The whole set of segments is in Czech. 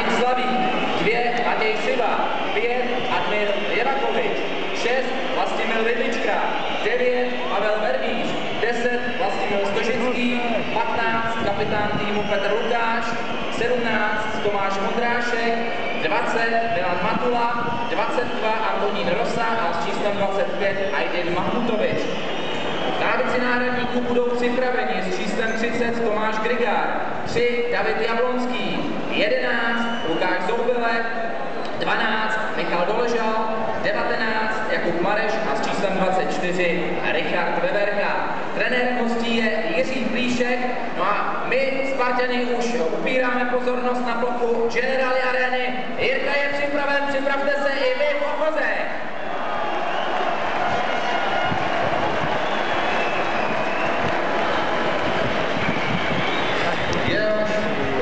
Martin Slavík, 2 Matěj Šiva, 5 Admir Jevakovič, 6 Vlastimil Vidlička, 9 Pavel Vervíř, 10 Vlastimil Stožický, 15 kapitán týmu Petr Lukáš, 17 Tomáš Modrášek, 20 Milan Matula, 22 Antonín Rosa a s číslem 25 Aydin Mahmutovič. V lavici náhradníků budou připraveni s číslem 30 Tomáš Grigár, 3 David Jablonský, 11 Lukáš Zoubele, 12 Michal Doležal, 19 Jakub Mareš a s číslem 24 Richard Veverka. Trenér hostí je Jiří Plíšek, no a my Spartani už upíráme pozornost na plochu Generali Areny. Jirka je připraven, připravte se i vy v ochoze.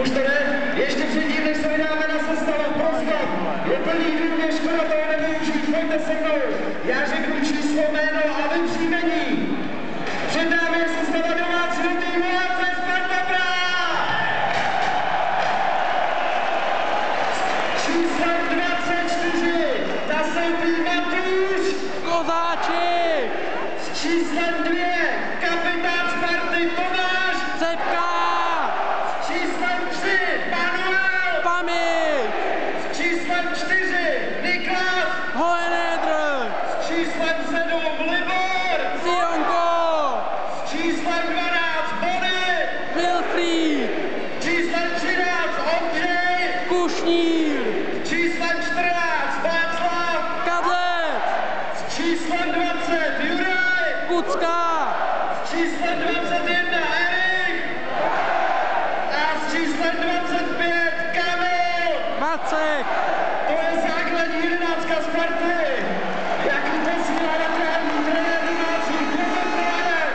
Už to ne? Ještě předtím, než se vydáme na sestavu, prostor. Je plný lidně, škoda toho nevyužít, pojďte se mnou. Já řeknu číslo, jméno a vy příjmení. Před námi je sestava domácího týmu AC Sparta Praha. Číslem 24 nastoupí Matuš Kozáček. s číslem 2 kapitán Sparty Tomáš Řepka. s číslem 3 Manuel Pamík. s číslem 4 Niklas Hoheneder. s číslem 7 Libor Sionko. s číslem 12 Body Wilfried. číslem 13 Ondřej Kušnír. s číslem 14 Václav Kadlec. s číslem 20 Juraj Kucka. s číslem 21 Erik a s číslem 25 Kamil. Macek. To je základní 11 Sparty. Jak posílá na trávní trenér domácích Petr.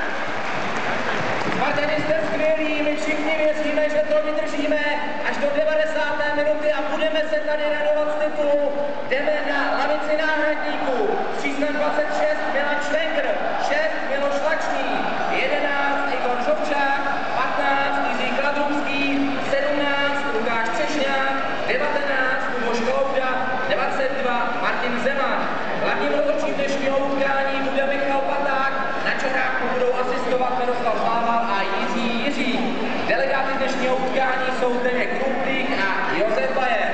Spartani jste skvělí, my všichni věříme, že to vydržíme až do 90. minuty a budeme se tady radovat z titulu. Jdeme na lavici náhradníků s číslem 26 Milan Švenkr, 6 Miloš Lačný, 11 Igor Žovčák, 15 Jiří Kladrumský, 17 Lukáš Třešňák, 19 Luboš Klouda, 22 Martin Zeman. Hlavním rozhodčím dnešního utkání bude Michal Paták, na čaráku budou asistovat Miroslav Slával a Jiří. Delegáty dnešního utkání jsou Zdeněk Krumplík a Josef Bajer.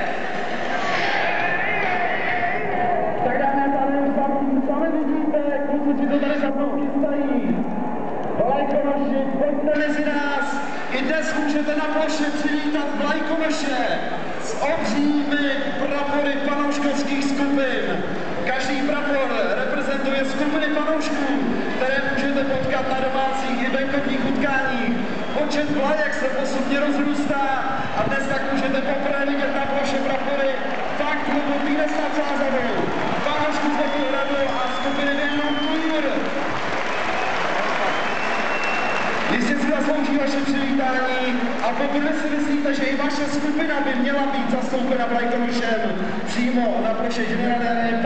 Tak dáme sami vidíte, kluci si to tady za mnou chystají. Vlajkonoši, pojďte mezi nás. I dnes můžete na ploše přivítat vlajkonoše s obřími prapory fanouškovských skupin. Každý prapor reprezentuje skupiny fanoušků, které můžete potkat na domácích i venkovních utkáních. Počet vlajek se postupně rozrůstá a dnes tak můžete poprvé vidět na ploše prapory fakt hluboký nesnad zázadou. Fanoušků z Vlhkohradu a skupiny Věnom Kůr. Jistě si zaslouží vaše přivítání a pokud si myslíte, že i vaše skupina by měla být zastoupena vlajkonošem přímo na ploše Generali Areny,